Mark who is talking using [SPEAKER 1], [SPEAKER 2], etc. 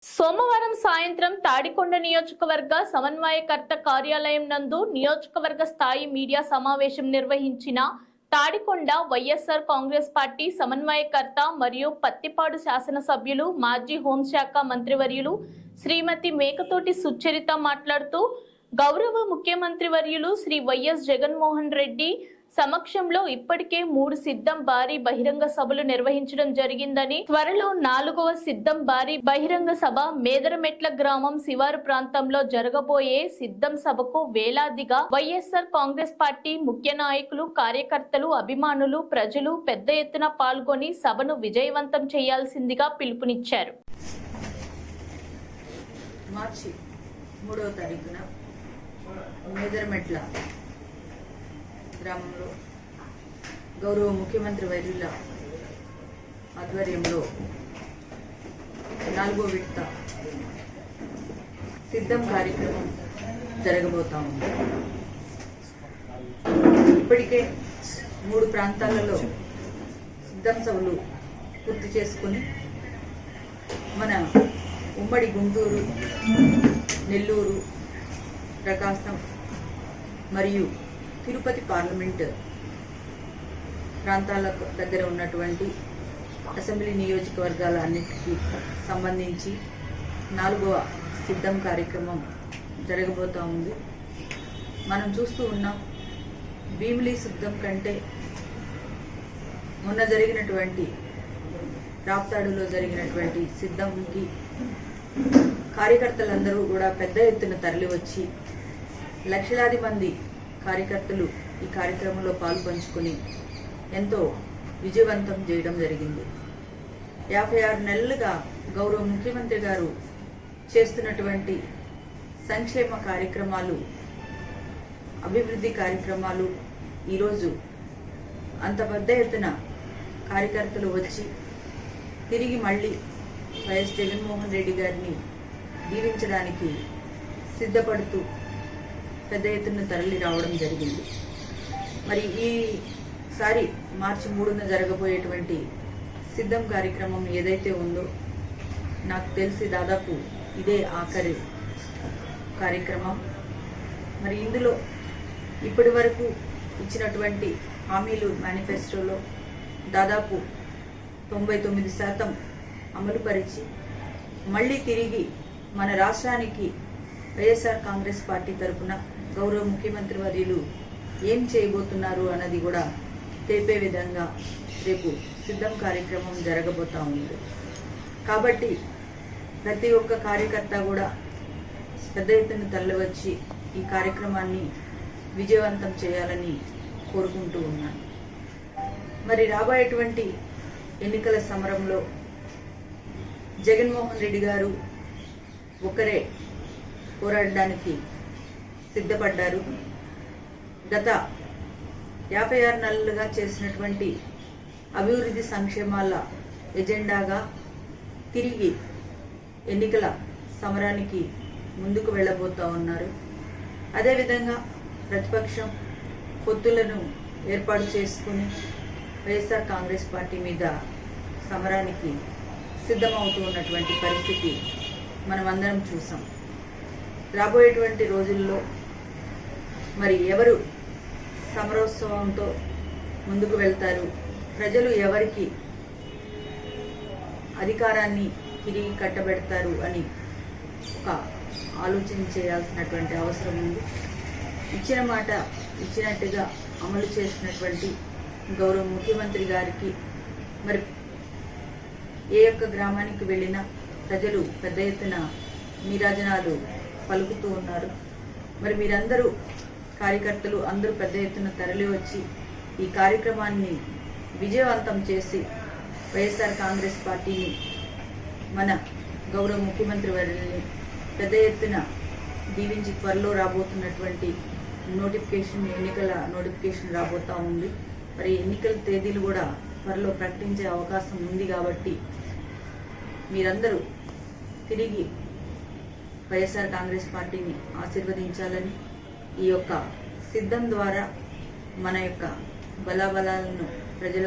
[SPEAKER 1] సోమవారం సాయంత్రం తాడికొండ నియోజకవర్గ సమన్వయకర్త కార్యాలయం నందు నియోజకవర్గ స్థాయి మీడియా సమావేశం నిర్వహించిన తాడికొండ వైఎస్ఆర్ కాంగ్రెస్ పార్టీ సమన్వయకర్త మరియు పత్తిపాడు శాసనసభ్యులు మాజీ హోంశాఖ మంత్రివర్యులు శ్రీమతి మేకతోటి సుచరిత మాట్లాడుతూ గౌరవ ముఖ్యమంత్రి వర్యులు శ్రీ వైఎస్ జగన్మోహన్ రెడ్డి సమక్షంలో ఇప్పటికే 3 సిద్ధం భారీ బహిరంగ సభలు నిర్వహించడం జరిగిందని, త్వరలో 4వ సిద్ధం భారీ బహిరంగ సభ మేదరమెట్ల గ్రామం శివారు ప్రాంతంలో జరగబోయే సిద్ధం సభకు వేలాదిగా వైఎస్ఆర్ కాంగ్రెస్ పార్టీ ముఖ్య నాయకులు, కార్యకర్తలు, అభిమానులు, ప్రజలు పెద్ద ఎత్తున పాల్గొని సభను విజయవంతం చేయాల్సిందిగా పిలుపునిచ్చారు.
[SPEAKER 2] మార్చి 3వ తారీఖున మేదరమెట్ల గ్రామంలో గౌరవ ముఖ్యమంత్రి వర్యుల ఆధ్వర్యంలో 4వ విడత సిద్ధం కార్యక్రమం జరగబోతా ఉంది. ఇప్పటికే 3 ప్రాంతాలలో సిద్ధం సభలు పూర్తి చేసుకుని మన ఉమ్మడి గుంటూరు, నెల్లూరు, ప్రకాశం మరియు తిరుపతి పార్లమెంట్ ప్రాంతాల దగ్గర ఉన్నటువంటి అసెంబ్లీ నియోజకవర్గాల అన్నిటికీ సంబంధించి 4వ సిద్ధం కార్యక్రమం జరగబోతూ ఉంది. మనం చూస్తూ ఉన్నాం, భీమిలి సిద్ధం కంటే మొన్న జరిగినటువంటి రాప్తాడులో జరిగినటువంటి సిద్ధంకి కార్యకర్తలందరూ కూడా పెద్ద ఎత్తున తరలివచ్చి లక్షలాది మంది కార్యకర్తలు ఈ కార్యక్రమంలో పాల్పంచుకుని ఎంతో విజయవంతం చేయడం జరిగింది. 56 నెలలుగా గౌరవ ముఖ్యమంత్రి గారు చేస్తున్నటువంటి సంక్షేమ కార్యక్రమాలు, అభివృద్ధి కార్యక్రమాలు ఈరోజు అంత పెద్ద ఎత్తున కార్యకర్తలు వచ్చి తిరిగి మళ్ళీ వైఎస్ జగన్మోహన్ రెడ్డి గారిని దీవించడానికి సిద్ధపడుతూ పెద్ద ఎత్తున తరలి రావడం జరిగింది. మరి ఈసారి మార్చి 3న జరగబోయేటువంటి సిద్ధం కార్యక్రమం ఏదైతే ఉందో, నాకు తెలిసి దాదాపు ఇదే ఆఖరి కార్యక్రమం. మరి ఇందులో ఇప్పటి వరకు ఇచ్చినటువంటి హామీలు మేనిఫెస్టోలో దాదాపు 99% అమలుపరిచి మళ్ళీ తిరిగి మన రాష్ట్రానికి వైఎస్ఆర్ కాంగ్రెస్ పార్టీ తరఫున గౌరవ ముఖ్యమంత్రి వర్యులు ఏం చేయబోతున్నారు అన్నది కూడా తెలిపే విధంగా రేపు సిద్ధం కార్యక్రమం జరగబోతా ఉంది. కాబట్టి ప్రతి ఒక్క కార్యకర్త కూడా పెద్ద ఎత్తున తరలివచ్చి ఈ కార్యక్రమాన్ని విజయవంతం చేయాలని కోరుకుంటూ ఉన్నాను. మరి రాబోయేటువంటి ఎన్నికల సమరంలో జగన్మోహన్ రెడ్డి గారు ఒకరే పోరాడడానికి సిద్ధపడ్డారు. గత 56 నెలలుగా చేసినటువంటి అభివృద్ధి సంక్షేమాల ఎజెండాగా తిరిగి ఎన్నికల సమరానికి ముందుకు వెళ్ళబోతూ ఉన్నారు. అదేవిధంగా ప్రతిపక్షం పొత్తులను ఏర్పాటు చేసుకుని వైఎస్ఆర్ కాంగ్రెస్ పార్టీ మీద సమరానికి సిద్ధమవుతూ ఉన్నటువంటి పరిస్థితి మనం అందరం చూసాం. రాబోయేటువంటి రోజుల్లో మరి ఎవరు సమరోత్సవంతో ముందుకు వెళ్తారు, ప్రజలు ఎవరికి అధికారాన్ని తిరిగి కట్టబెడతారు అని ఒక ఆలోచన చేయాల్సినటువంటి అవసరం ఉంది. ఇచ్చిన మాట ఇచ్చినట్టుగా అమలు చేసినటువంటి గౌరవ ముఖ్యమంత్రి గారికి మరి ఏ ఒక్క గ్రామానికి వెళ్ళినా ప్రజలు పెద్ద ఎత్తున నీరాజనాలు పలుకుతూ ఉన్నారు. మరి మీరందరూ కార్యకర్తలు అందరూ పెద్ద ఎత్తున తరలి వచ్చి ఈ కార్యక్రమాన్ని విజయవంతం చేసి వైఎస్ఆర్ కాంగ్రెస్ పార్టీని, మన గౌరవ ముఖ్యమంత్రి వర్యుల్ని పెద్ద ఎత్తున దీవించి త్వరలో రాబోతున్నటువంటి ఎన్నికల నోటిఫికేషన్ రాబోతూ ఉంది. మరి ఎన్నికల తేదీలు కూడా త్వరలో ప్రకటించే అవకాశం ఉంది. కాబట్టి మీరందరూ తిరిగి వైఎస్ఆర్ కాంగ్రెస్ పార్టీని ఆశీర్వదించాలని, ఈ యొక్క సిద్ధం ద్వారా మన యొక్క బలాబలాలను ప్రజలకు